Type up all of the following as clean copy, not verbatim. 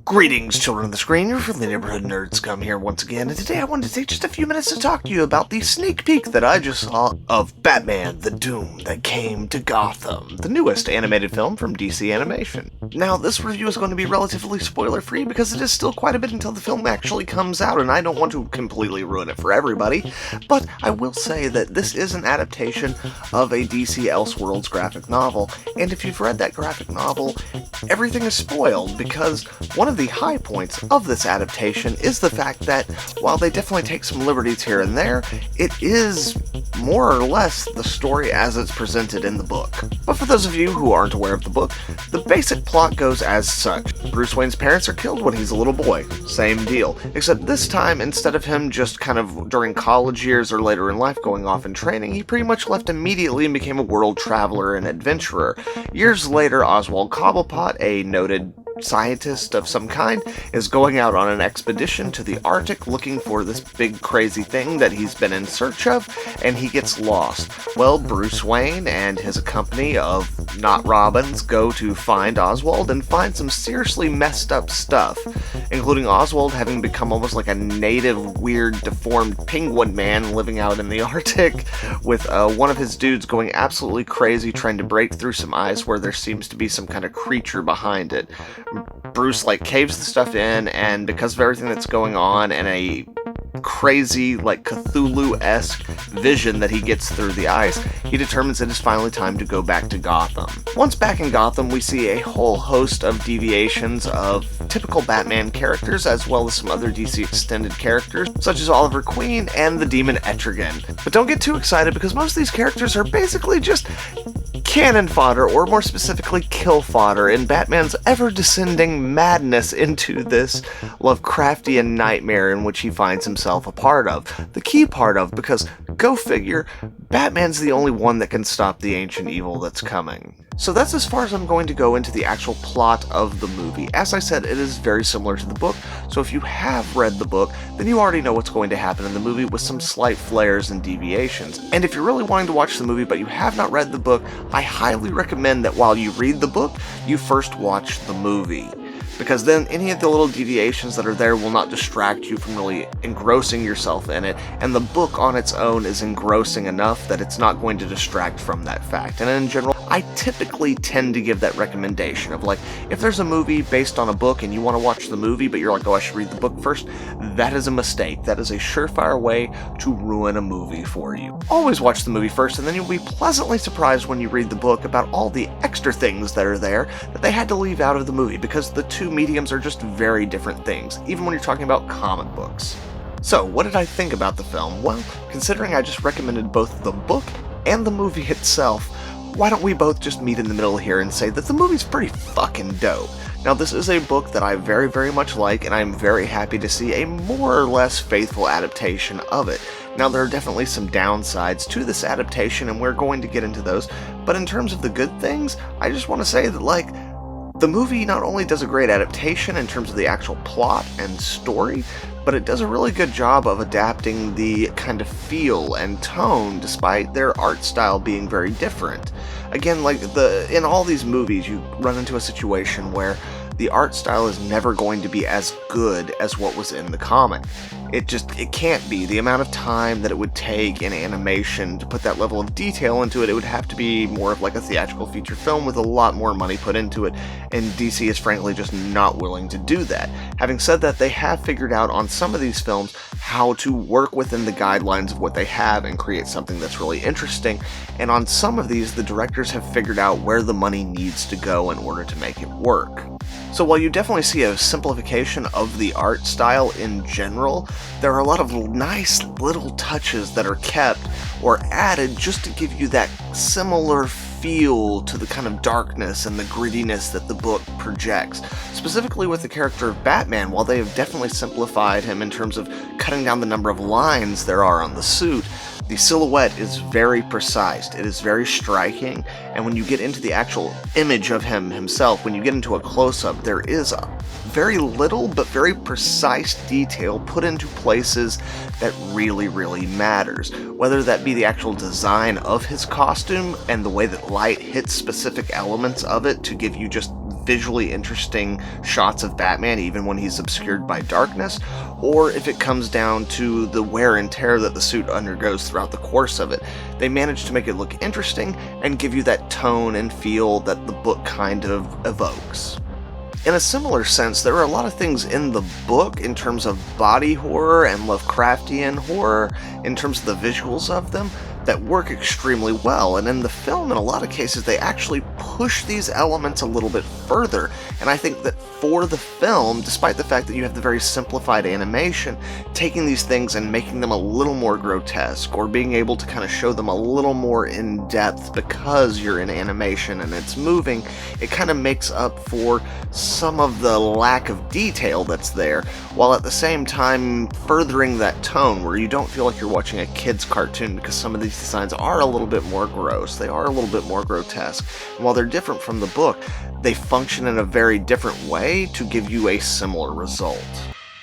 Greetings, children of the screen, your friendly neighborhood nerds come here once again, and today I wanted to take just a few minutes to talk to you about the sneak peek that I just saw of Batman: The Doom That Came to Gotham, the newest animated film from DC Animation. Now, this review is going to be relatively spoiler-free because it is still quite a bit until the film actually comes out, and I don't want to completely ruin it for everybody, but I will say that this is an adaptation of a DC Elseworlds graphic novel, and if you've read that graphic novel, everything is spoiled because one of the high points of this adaptation is the fact that, while they definitely take some liberties here and there, it is more or less the story as it's presented in the book. But for those of you who aren't aware of the book, the basic plot goes as such. Bruce Wayne's parents are killed when he's a little boy. Same deal. Except this time, instead of him just kind of during college years or later in life going off and training, he pretty much left immediately and became a world traveler and adventurer. Years later, Oswald Cobblepot, a noted scientist of some kind, is going out on an expedition to the Arctic looking for this big crazy thing that he's been in search of, and he gets lost. Well, Bruce Wayne and his company of not Robins go to find Oswald and find some seriously messed up stuff, including Oswald having become almost like a native, weird, deformed penguin man living out in the Arctic, with one of his dudes going absolutely crazy trying to break through some ice where there seems to be some kind of creature behind it. Bruce caves the stuff in, and because of everything that's going on and a crazy Cthulhu-esque vision that he gets through the ice, he determines it is finally time to go back to Gotham. Once back in Gotham, we see a whole host of deviations of typical Batman characters, as well as some other DC extended characters, such as Oliver Queen and the Demon Etrigan. But don't get too excited, because most of these characters are basically just cannon fodder, or more specifically kill fodder, in Batman's ever-descending madness into this Lovecraftian nightmare in which he finds himself a part of. The key part of, because, go figure, Batman's the only one that can stop the ancient evil that's coming. So that's as far as I'm going to go into the actual plot of the movie. As I said, it is very similar to the book, so if you have read the book, then you already know what's going to happen in the movie with some slight flares and deviations. And if you're really wanting to watch the movie but you have not read the book, I highly recommend that while you read the book, you first watch the movie, because then any of the little deviations that are there will not distract you from really engrossing yourself in it, and the book on its own is engrossing enough that it's not going to distract from that fact. And in general, I typically tend to give that recommendation of if there's a movie based on a book and you want to watch the movie but you're like, oh, I should read the book first, that is a mistake. That is a surefire way to ruin a movie for you. Always watch the movie first, and then you'll be pleasantly surprised when you read the book about all the extra things that are there that they had to leave out of the movie, because the two mediums are just very different things, even when you're talking about comic books. So, what did I think about the film? Well, considering I just recommended both the book and the movie itself, why don't we both just meet in the middle here and say that the movie's pretty fucking dope. Now, this is a book that I very, very much like, and I'm very happy to see a more or less faithful adaptation of it. Now, there are definitely some downsides to this adaptation, and we're going to get into those, but in terms of the good things, I just want to say that, the movie not only does a great adaptation in terms of the actual plot and story, but it does a really good job of adapting the kind of feel and tone despite their art style being very different. Again, in all these movies, you run into a situation where the art style is never going to be as good as what was in the comic. It can't be. The amount of time that it would take in animation to put that level of detail into it, it would have to be more of a theatrical feature film with a lot more money put into it, and DC is frankly just not willing to do that. Having said that, they have figured out on some of these films how to work within the guidelines of what they have and create something that's really interesting, and on some of these, the directors have figured out where the money needs to go in order to make it work. So while you definitely see a simplification of the art style in general, there are a lot of nice little touches that are kept or added just to give you that similar feel to the kind of darkness and the grittiness that the book projects. Specifically with the character of Batman, while they have definitely simplified him in terms of cutting down the number of lines there are on the suit, the silhouette is very precise, it is very striking, and when you get into the actual image of him himself, when you get into a close-up, there is a very little but very precise detail put into places that really, really matters. Whether that be the actual design of his costume and the way that light hits specific elements of it to give you just visually interesting shots of Batman even when he's obscured by darkness, or if it comes down to the wear and tear that the suit undergoes throughout the course of it. They manage to make it look interesting and give you that tone and feel that the book kind of evokes. In a similar sense, there are a lot of things in the book in terms of body horror and Lovecraftian horror, in terms of the visuals of them, that work extremely well, and in the film, in a lot of cases, they actually push these elements a little bit further, and I think that for the film, despite the fact that you have the very simplified animation, taking these things and making them a little more grotesque, or being able to kind of show them a little more in depth because you're in animation and it's moving, it kind of makes up for some of the lack of detail that's there, while at the same time furthering that tone where you don't feel like you're watching a kid's cartoon, because some of these designs are a little bit more gross, they are a little bit more grotesque, and while they're different from the book, they function in a very different way to give you a similar result.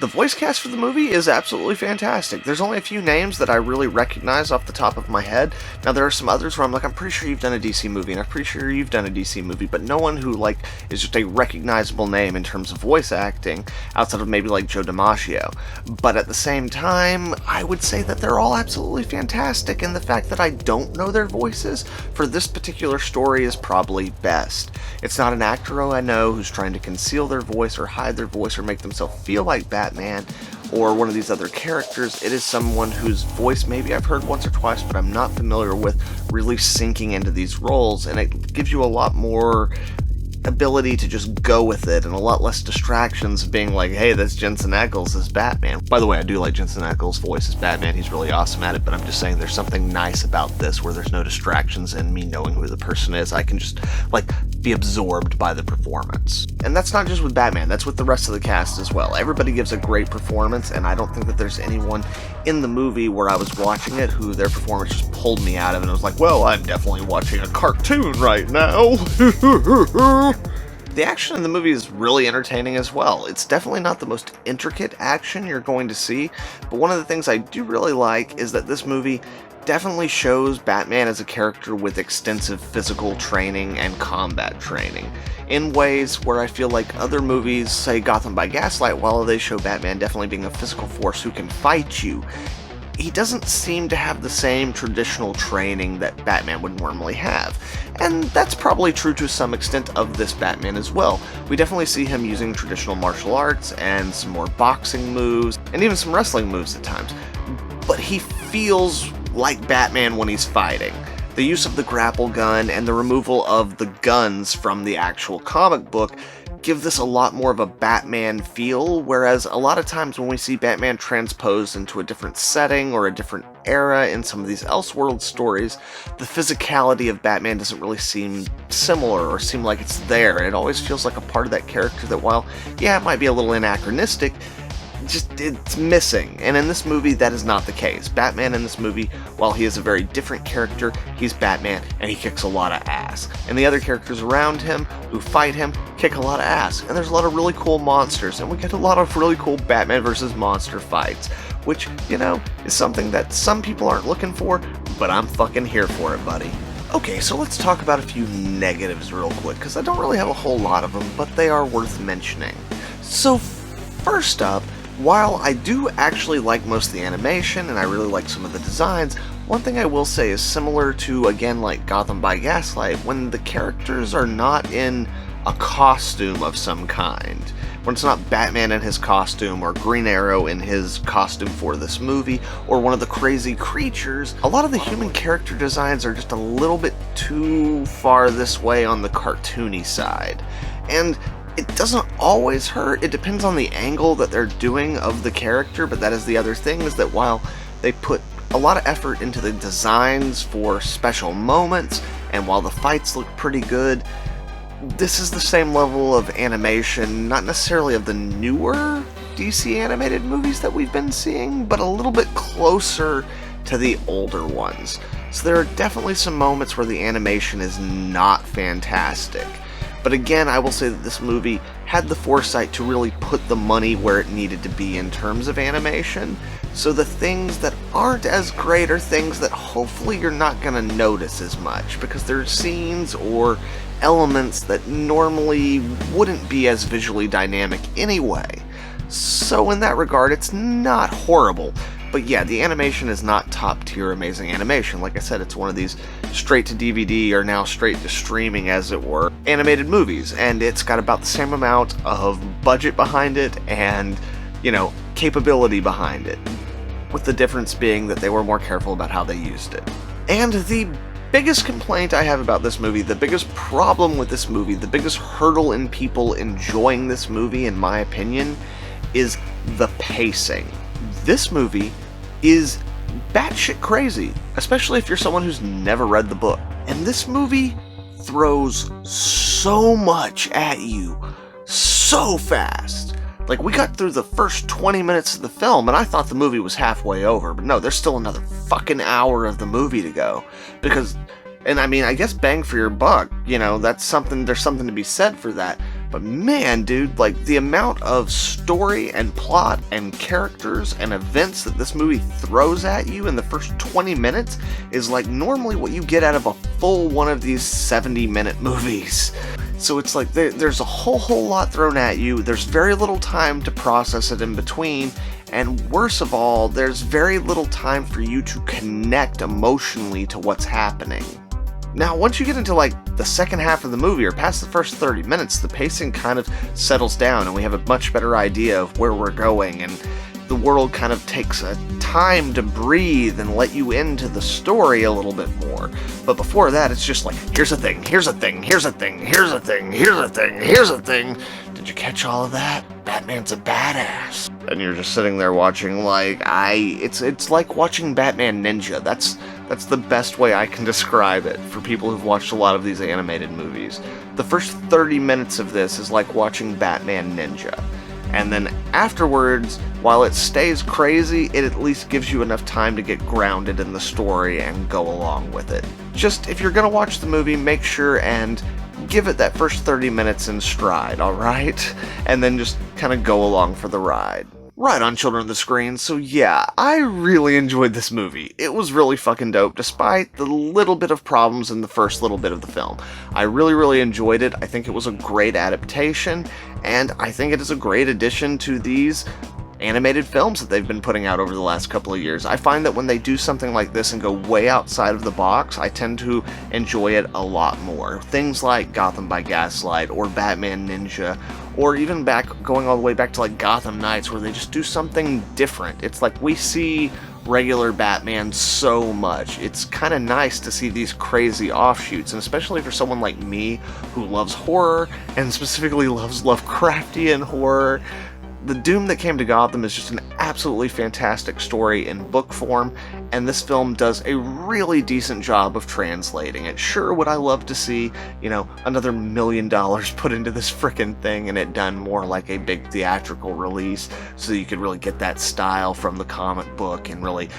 The voice cast for the movie is absolutely fantastic. There's only a few names that I really recognize off the top of my head. Now there are some others where I'm like, I'm pretty sure you've done a DC movie, and I'm pretty sure you've done a DC movie, but no one who is just a recognizable name in terms of voice acting, outside of maybe Joe DiMaggio. But at the same time, I would say that they're all absolutely fantastic, and the fact that I don't know their voices for this particular story is probably best. It's not an actor I know who's trying to conceal their voice or hide their voice or make themselves feel like Batman or one of these other characters. It is someone whose voice maybe I've heard once or twice, but I'm not familiar with, really sinking into these roles, and it gives you a lot more ability to just go with it, and a lot less distractions of being like, hey, that's Jensen Ackles as Batman. By the way, I do like Jensen Ackles' voice as Batman, he's really awesome at it, but I'm just saying there's something nice about this where there's no distractions and me knowing who the person is. I can just, be absorbed by the performance. And that's not just with Batman, that's with the rest of the cast as well. Everybody gives a great performance, and I don't think that there's anyone in the movie where I was watching it who their performance just pulled me out of it and I was like, well, I'm definitely watching a cartoon right now. The action in the movie is really entertaining as well. It's definitely not the most intricate action you're going to see, but one of the things I do really like is that this movie definitely shows Batman as a character with extensive physical training and combat training, in ways where I feel like other movies, say Gotham by Gaslight, while they show Batman definitely being a physical force who can fight you, he doesn't seem to have the same traditional training that Batman would normally have. And that's probably true to some extent of this Batman as well. We definitely see him using traditional martial arts and some more boxing moves, and even some wrestling moves at times. But he feels like Batman when he's fighting. The use of the grapple gun and the removal of the guns from the actual comic book give this a lot more of a Batman feel, whereas a lot of times when we see Batman transposed into a different setting or a different era in some of these Elseworld stories, the physicality of Batman doesn't really seem similar or seem like it's there, and it always feels like a part of that character that, while, yeah, it might be a little anachronistic, it's missing. And in this movie, that is not the case. Batman in this movie, while he is a very different character, he's Batman, and he kicks a lot of ass. And the other characters around him who fight him kick a lot of ass. And there's a lot of really cool monsters, and we get a lot of really cool Batman versus monster fights, which, is something that some people aren't looking for, but I'm fucking here for it, buddy. Okay, so let's talk about a few negatives real quick, because I don't really have a whole lot of them, but they are worth mentioning. So, first up, while I do actually like most of the animation, and I really like some of the designs, one thing I will say is similar to, again, like Gotham by Gaslight, when the characters are not in a costume of some kind, when it's not Batman in his costume, or Green Arrow in his costume for this movie, or one of the crazy creatures, a lot of the human character designs are just a little bit too far this way on the cartoony side. And it doesn't always hurt, it depends on the angle that they're doing of the character, but that is the other thing, is that while they put a lot of effort into the designs for special moments, and while the fights look pretty good, this is the same level of animation, not necessarily of the newer DC animated movies that we've been seeing, but a little bit closer to the older ones. So there are definitely some moments where the animation is not fantastic. But again, I will say that this movie had the foresight to really put the money where it needed to be in terms of animation, so the things that aren't as great are things that hopefully you're not going to notice as much, because there are scenes or elements that normally wouldn't be as visually dynamic anyway. So in that regard, it's not horrible. But yeah, the animation is not top-tier amazing animation. Like I said, it's one of these straight-to-DVD or now straight-to-streaming, as it were, animated movies. And it's got about the same amount of budget behind it and, capability behind it. With the difference being that they were more careful about how they used it. And the biggest complaint I have about this movie, the biggest problem with this movie, the biggest hurdle in people enjoying this movie, in my opinion, is the pacing. This movie is batshit crazy, especially if you're someone who's never read the book. And this movie throws so much at you so fast. Like, we got through the first 20 minutes of the film, and I thought the movie was halfway over, but no, there's still another fucking hour of the movie to go. And I mean, I guess bang for your buck, there's something to be said for that. But man, dude, like, the amount of story and plot and characters and events that this movie throws at you in the first 20 minutes is like normally what you get out of a full one of these 70-minute movies. So it's like there's a whole lot thrown at you, there's very little time to process it in between, and worse of all, there's very little time for you to connect emotionally to what's happening. Now, once you get into like the second half of the movie or past the first 30 minutes, the pacing kind of settles down and we have a much better idea of where we're going, and the world kind of takes a time to breathe and let you into the story a little bit more. But before that, it's just like, here's a thing, here's a thing, here's a thing, here's a thing, here's a thing, here's a thing. Did you catch all of that? Batman's a badass. And you're just sitting there watching it's like watching Batman Ninja. That's the best way I can describe it for people who've watched a lot of these animated movies. The first 30 minutes of this is like watching Batman Ninja. And then afterwards, while it stays crazy, it at least gives you enough time to get grounded in the story and go along with it. Just, if you're gonna watch the movie, make sure and give it that first 30 minutes in stride, alright? And then just kind of go along for the ride. Right on, children of the screen. So yeah, I really enjoyed this movie. It was really fucking dope, despite the little bit of problems in the first little bit of the film. I really enjoyed it. I think it was a great adaptation, and I think it is a great addition to these animated films that they've been putting out over the last couple of years. I find that when they do something like this and go way outside of the box, I tend to enjoy it a lot more. Things like Gotham by Gaslight or Batman Ninja, or even going all the way back to like Gotham Knights, where they just do something different. It's like we see regular Batman so much. It's kind of nice to see these crazy offshoots, and especially for someone like me who loves horror, and specifically loves Lovecraftian horror. The Doom That Came to Gotham is just an absolutely fantastic story in book form, and this film does a really decent job of translating it. Sure, would I love to see, another $1 million put into this frickin' thing and it done more like a big theatrical release, so you could really get that style from the comic book and really,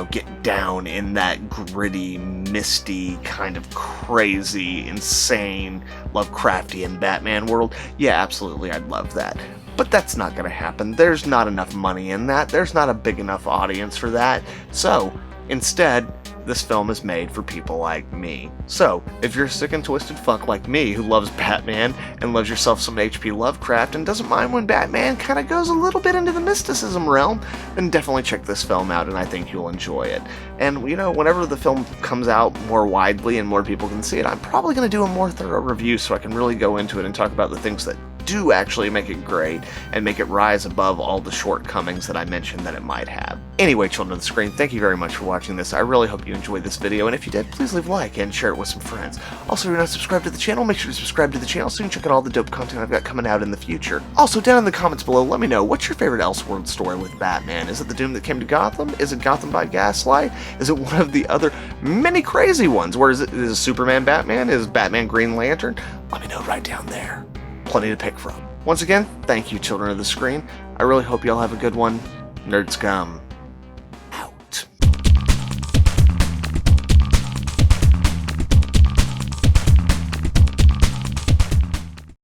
get down in that gritty, misty, kind of crazy, insane, Lovecraftian Batman world. Yeah, absolutely, I'd love that. But that's not going to happen. There's not enough money in that. There's not a big enough audience for that. So, instead, this film is made for people like me. So, if you're a sick and twisted fuck like me who loves Batman and loves yourself some H.P. Lovecraft and doesn't mind when Batman kind of goes a little bit into the mysticism realm, then definitely check this film out and I think you'll enjoy it. And, whenever the film comes out more widely and more people can see it, I'm probably going to do a more thorough review so I can really go into it and talk about the things that do actually make it great and make it rise above all the shortcomings that I mentioned that it might have. Anyway, children of the screen, thank you very much for watching this. I really hope you enjoyed this video, and if you did, please leave a like and share it with some friends. Also, if you're not subscribed to the channel, make sure to subscribe to the channel so you can check out all the dope content I've got coming out in the future. Also, down in the comments below, let me know, what's your favorite Elseworld story with Batman? Is it The Doom That Came to Gotham? Is it Gotham by Gaslight? Is it one of the other many crazy ones? Where is it Superman Batman? Is Batman Green Lantern? Let me know right down there. Plenty to pick from. Once again, thank you, children of the screen. I really hope y'all have a good one. Nerds come.